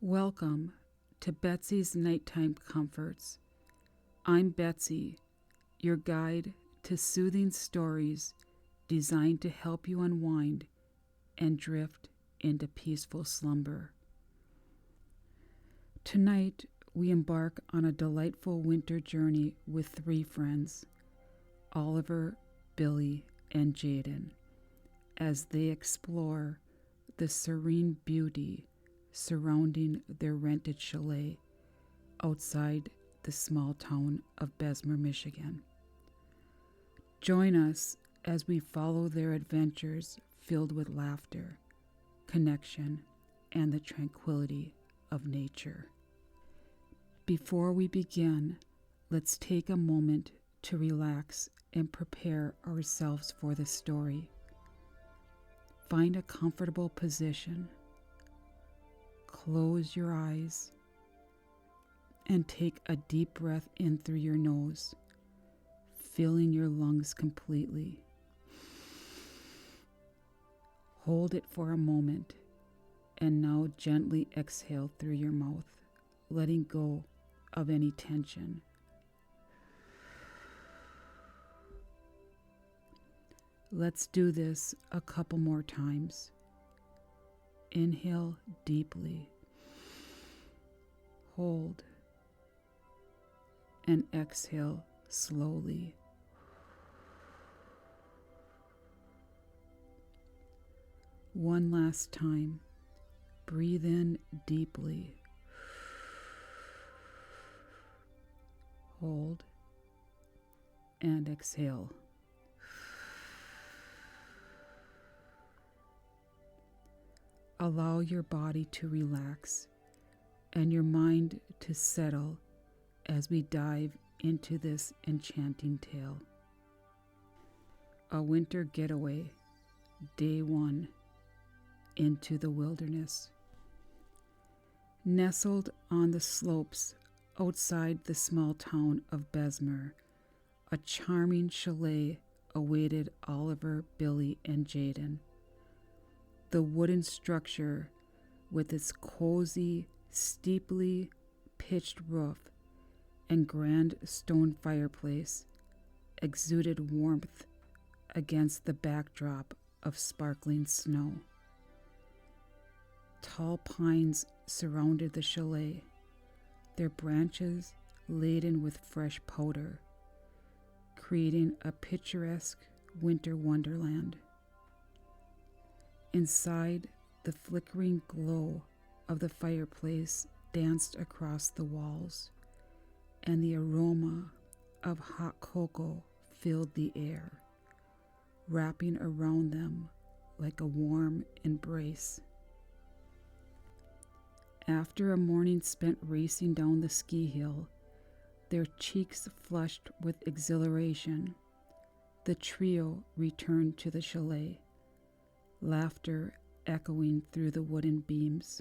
Welcome to Betsy's Nighttime Comforts. I'm Betsy, your guide to soothing stories designed to help you unwind and drift into peaceful slumber. Tonight, we embark on a delightful winter journey with three friends, Oliver, Billy, and Jaden, as they explore the serene beauty surrounding their rented chalet outside the small town of Bessemer, Michigan. Join us as we follow their adventures filled with laughter, connection, and the tranquility of nature. Before we begin, let's take a moment to relax and prepare ourselves for the story. Find a comfortable position. Close your eyes and take a deep breath in through your nose, filling your lungs completely. Hold it for a moment and now gently exhale through your mouth, letting go of any tension. Let's do this a couple more times. Inhale deeply. Hold. And exhale slowly. One last time. Breathe in deeply. Hold. And exhale. Allow your body to relax and your mind to settle as we dive into this enchanting tale. A Winter Getaway, Day 1, into the wilderness. Nestled on the slopes outside the small town of Bessemer, a charming chalet awaited Oliver, Billy, and Jaden. The wooden structure, with its cozy, steeply pitched roof and grand stone fireplace, exuded warmth against the backdrop of sparkling snow. Tall pines surrounded the chalet, their branches laden with fresh powder, creating a picturesque winter wonderland. Inside, the flickering glow of the fireplace danced across the walls, and the aroma of hot cocoa filled the air, wrapping around them like a warm embrace. After a morning spent racing down the ski hill, their cheeks flushed with exhilaration, the trio returned to the chalet, laughter echoing through the wooden beams.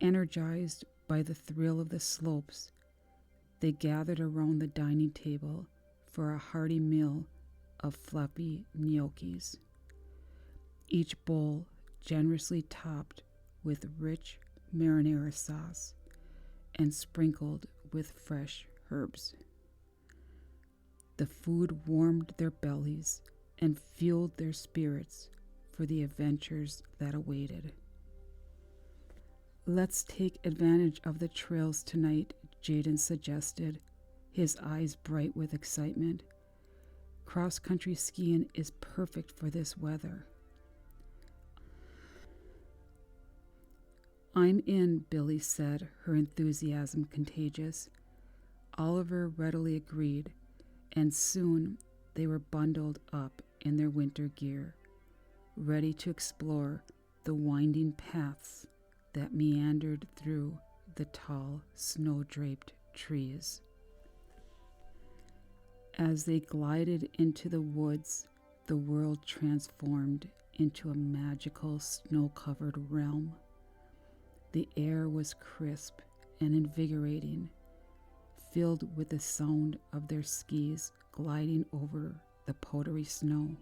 Energized by the thrill of the slopes, they gathered around the dining table for a hearty meal of fluffy gnocchis, each bowl generously topped with rich marinara sauce and sprinkled with fresh herbs. The food warmed their bellies and fueled their spirits for the adventures that awaited. Let's take advantage of the trails tonight, Jaden suggested, his eyes bright with excitement. Cross-country skiing is perfect for this weather. I'm in, Billy said, her enthusiasm contagious. Oliver readily agreed, and soon they were bundled up in their winter gear, ready to explore the winding paths that meandered through the tall, snow-draped trees. As they glided into the woods, the world transformed into a magical, snow-covered realm. The air was crisp and invigorating, filled with the sound of their skis gliding over the powdery snow.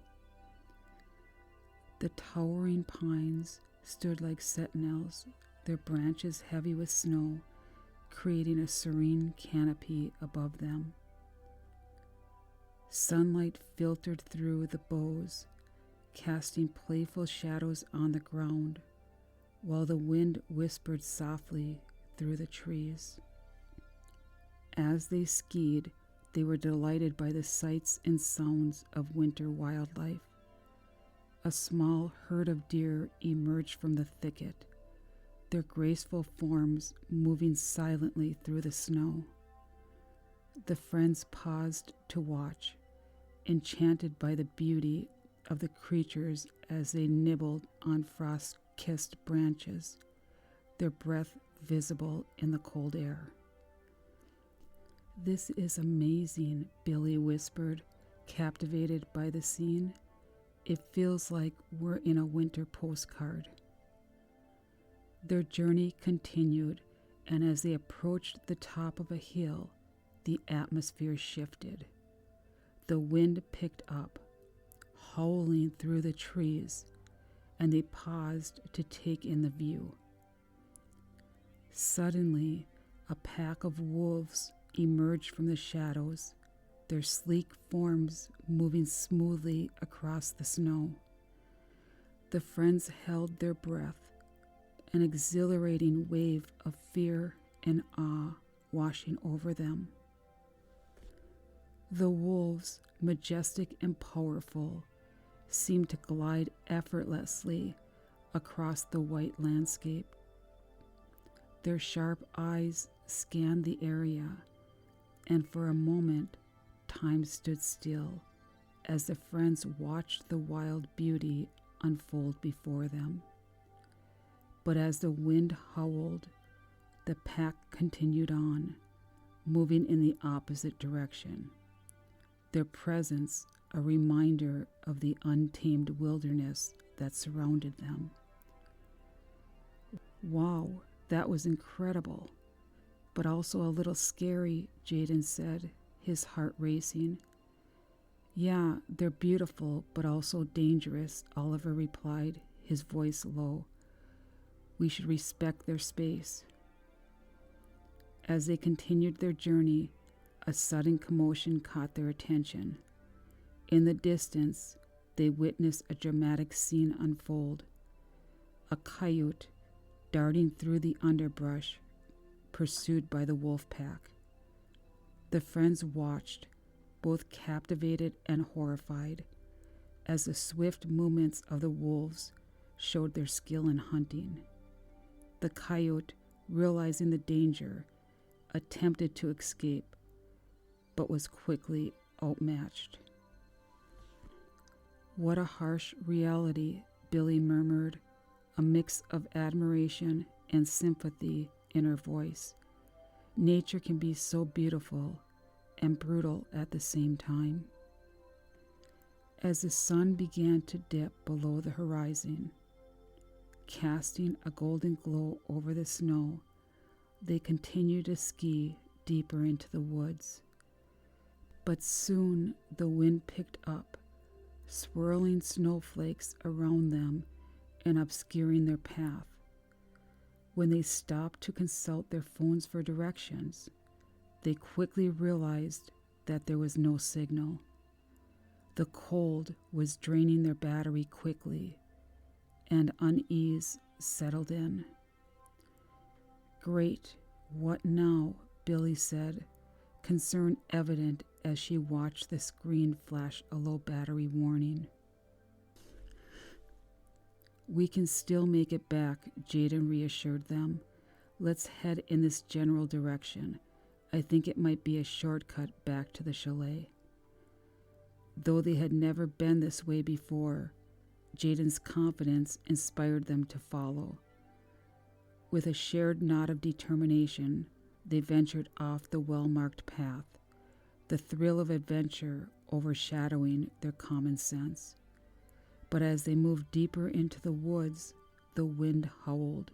The towering pines stood like sentinels their branches heavy with snow, creating a serene canopy above them. Sunlight filtered through the boughs, casting playful shadows on the ground, while the wind whispered softly through the trees. As they skied, they were delighted by the sights and sounds of winter wildlife. A small herd of deer emerged from the thicket, their graceful forms moving silently through the snow. The friends paused to watch, enchanted by the beauty of the creatures as they nibbled on frost-kissed branches, their breath visible in the cold air. "This is amazing," Billy whispered, captivated by the scene. "It feels like we're in a winter postcard." Their journey continued, and as they approached the top of a hill, the atmosphere shifted. The wind picked up, howling through the trees, and they paused to take in the view. Suddenly, a pack of wolves emerged from the shadows, their sleek forms moving smoothly across the snow. The friends held their breath, an exhilarating wave of fear and awe washing over them. The wolves, majestic and powerful, seemed to glide effortlessly across the white landscape. Their sharp eyes scanned the area, and for a moment, time stood still as the friends watched the wild beauty unfold before them. But as the wind howled, the pack continued on, moving in the opposite direction, their presence a reminder of the untamed wilderness that surrounded them. "Wow, that was incredible, but also a little scary," Jaden said, his heart racing. "Yeah, they're beautiful, but also dangerous," Oliver replied, his voice low. "We should respect their space." As they continued their journey, a sudden commotion caught their attention. In the distance, they witnessed a dramatic scene unfold. A coyote darting through the underbrush, pursued by the wolf pack. The friends watched, both captivated and horrified, as the swift movements of the wolves showed their skill in hunting. The coyote, realizing the danger, attempted to escape, but was quickly outmatched. "What a harsh reality," Billy murmured, a mix of admiration and sympathy in her voice. "Nature can be so beautiful and brutal at the same time." As the sun began to dip below the horizon, casting a golden glow over the snow, they continued to ski deeper into the woods. But soon the wind picked up, swirling snowflakes around them and obscuring their path. When they stopped to consult their phones for directions, they quickly realized that there was no signal. The cold was draining their battery quickly, and unease settled in. "Great, what now?" Billy said, concern evident as she watched the screen flash a low battery warning. "We can still make it back," Jaden reassured them. "Let's head in this general direction. I think it might be a shortcut back to the chalet." Though they had never been this way before, Jaden's confidence inspired them to follow. With a shared nod of determination, they ventured off the well-marked path, the thrill of adventure overshadowing their common sense. But as they moved deeper into the woods, the wind howled,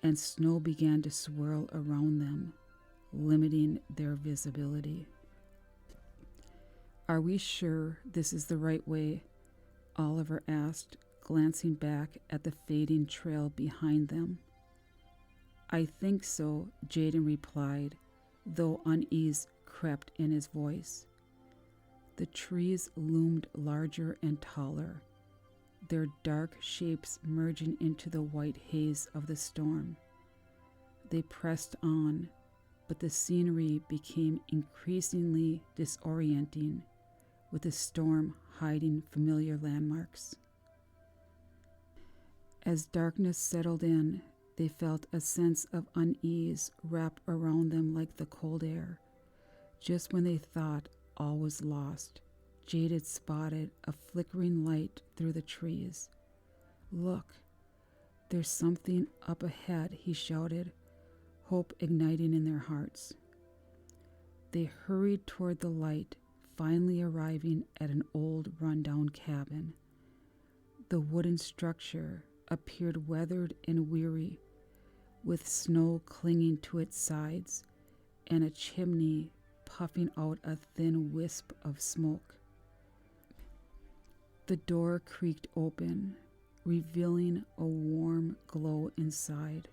and snow began to swirl around them, limiting their visibility. "Are we sure this is the right way?" Oliver asked, glancing back at the fading trail behind them. I think so, Jaden replied, though unease crept in his voice. The trees loomed larger and taller, their dark shapes merging into the white haze of the storm. They pressed on, but the scenery became increasingly disorienting, with the storm hiding familiar landmarks. As darkness settled in, they felt a sense of unease wrap around them like the cold air. Just when they thought all was lost, Jaden spotted a flickering light through the trees. "Look, there's something up ahead," he shouted, hope igniting in their hearts. They hurried toward the light, finally arriving at an old rundown cabin. The wooden structure appeared weathered and weary, with snow clinging to its sides and a chimney puffing out a thin wisp of smoke. The door creaked open, revealing a warm glow inside.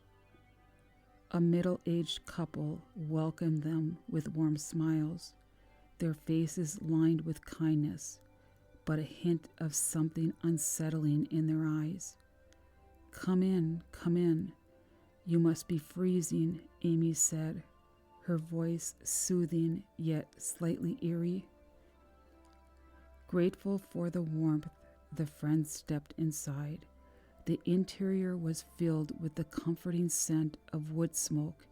A middle-aged couple welcomed them with warm smiles, their faces lined with kindness, but a hint of something unsettling in their eyes. Come in, come in. You must be freezing," Amy said, her voice soothing yet slightly eerie. Grateful for the warmth, the friends stepped inside. The interior was filled with the comforting scent of wood smoke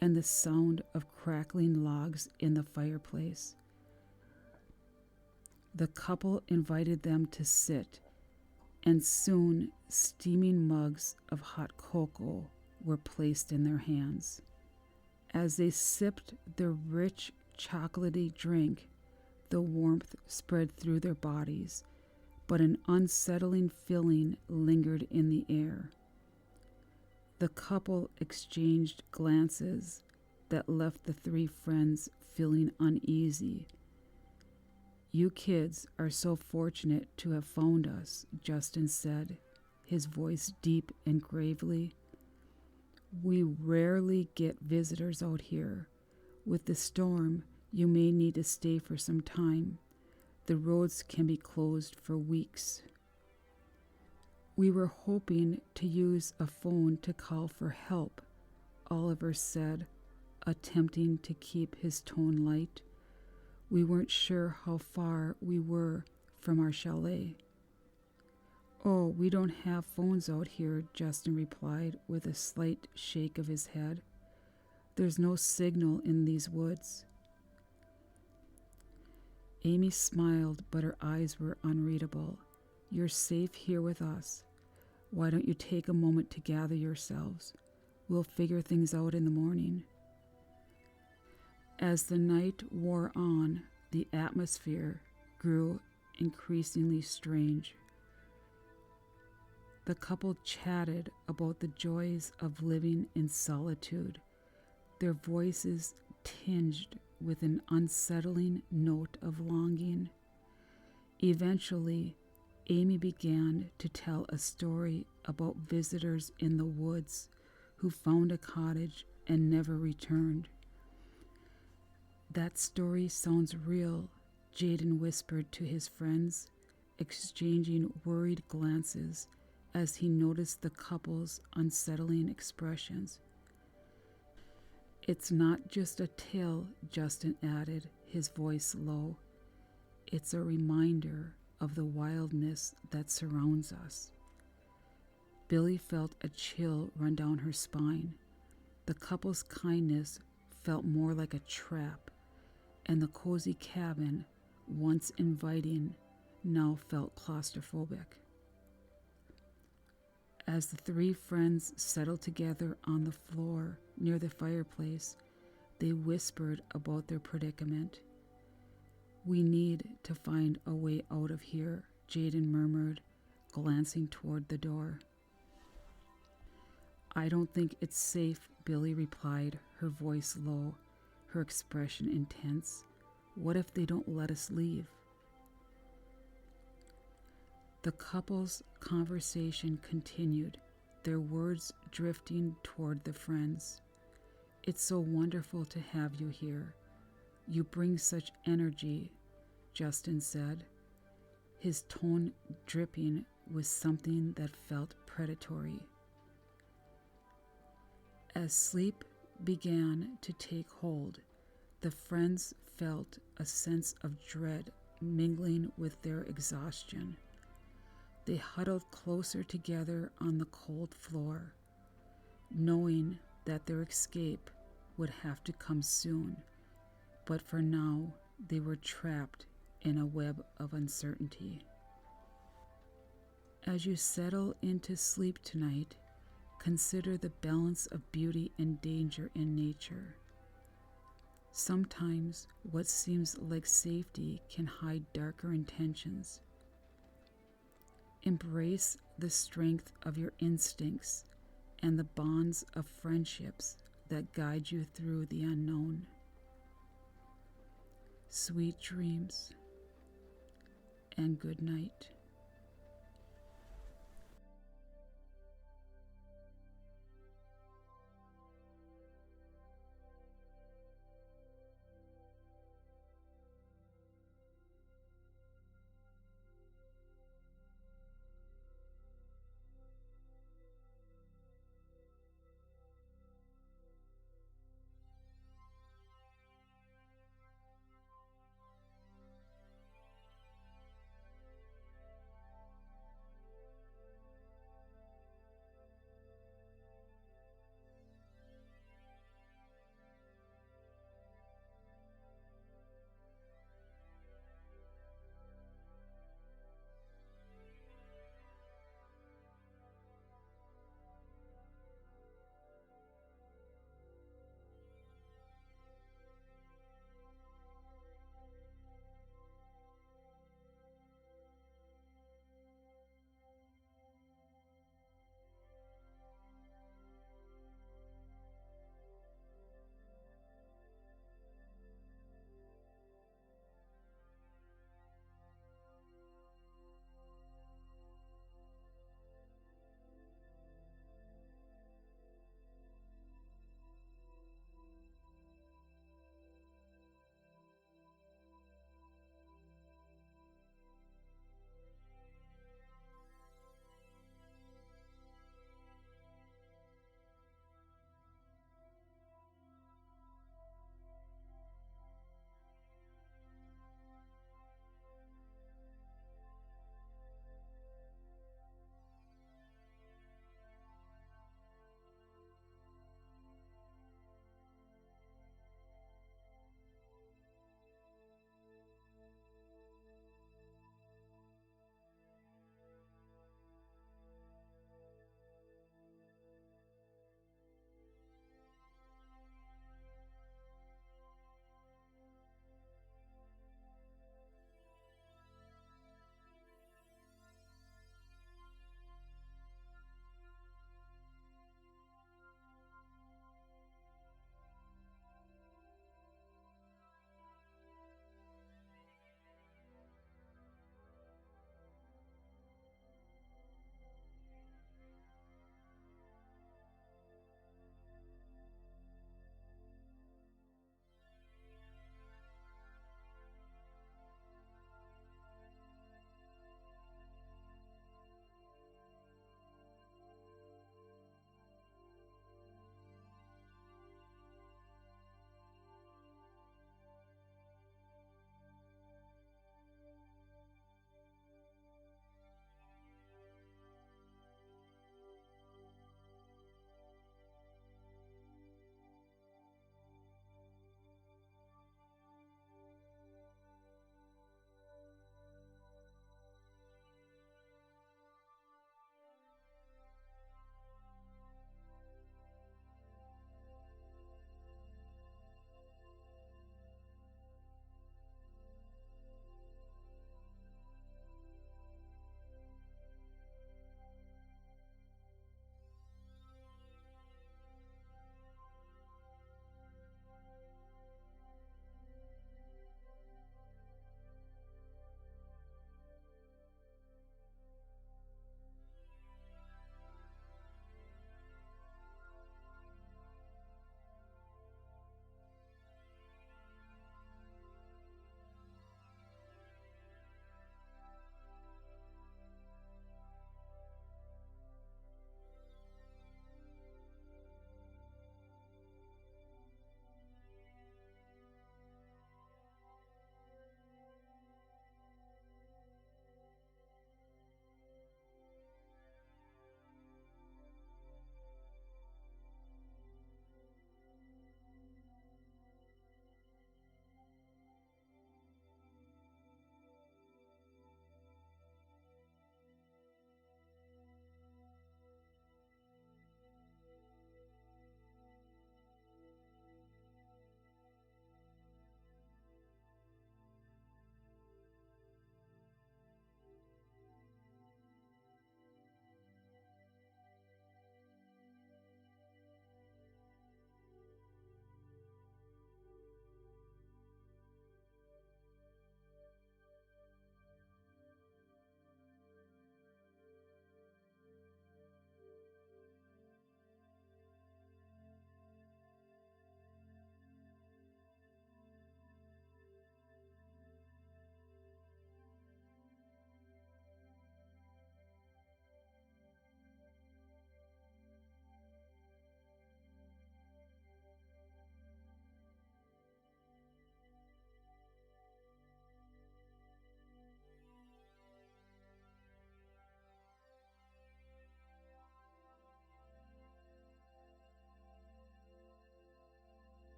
and the sound of crackling logs in the fireplace. The couple invited them to sit, and soon steaming mugs of hot cocoa were placed in their hands. As they sipped the rich, chocolatey drink, the warmth spread through their bodies, but an unsettling feeling lingered in the air. The couple exchanged glances that left the three friends feeling uneasy. "You kids are so fortunate to have found us," Justin said, his voice deep and gravely. "We rarely get visitors out here. With the storm, you may need to stay for some time. The roads can be closed for weeks." "We were hoping to use a phone to call for help," Oliver said, attempting to keep his tone light. "We weren't sure how far we were from our chalet." "Oh, we don't have phones out here," Justin replied with a slight shake of his head. "There's no signal in these woods." Amy smiled, but her eyes were unreadable. "You're safe here with us. Why don't you take a moment to gather yourselves? We'll figure things out in the morning." As the night wore on, the atmosphere grew increasingly strange. The couple chatted about the joys of living in solitude, their voices tinged with an unsettling note of longing. Eventually, Amy began to tell a story about visitors in the woods who found a cottage and never returned. "That story sounds real," Jaden whispered to his friends, exchanging worried glances as he noticed the couple's unsettling expressions. "It's not just a tale," Justin added, his voice low. "It's a reminder of the wildness that surrounds us." Billy felt a chill run down her spine. The couple's kindness felt more like a trap, and the cozy cabin, once inviting, now felt claustrophobic. As the three friends settled together on the floor near the fireplace, they whispered about their predicament. "We need to find a way out of here," Jaden murmured, glancing toward the door. "I don't think it's safe," Billy replied, her voice low, her expression intense. "What if they don't let us leave?" The couple's conversation continued, their words drifting toward the friends. "It's so wonderful to have you here. You bring such energy," Justin said, his tone dripping with something that felt predatory. As sleep began to take hold, the friends felt a sense of dread mingling with their exhaustion. They huddled closer together on the cold floor, knowing that their escape would have to come soon, but for now they were trapped in a web of uncertainty. As you settle into sleep tonight, consider the balance of beauty and danger in nature. Sometimes what seems like safety can hide darker intentions. Embrace the strength of your instincts and the bonds of friendships that guide you through the unknown. Sweet dreams and good night.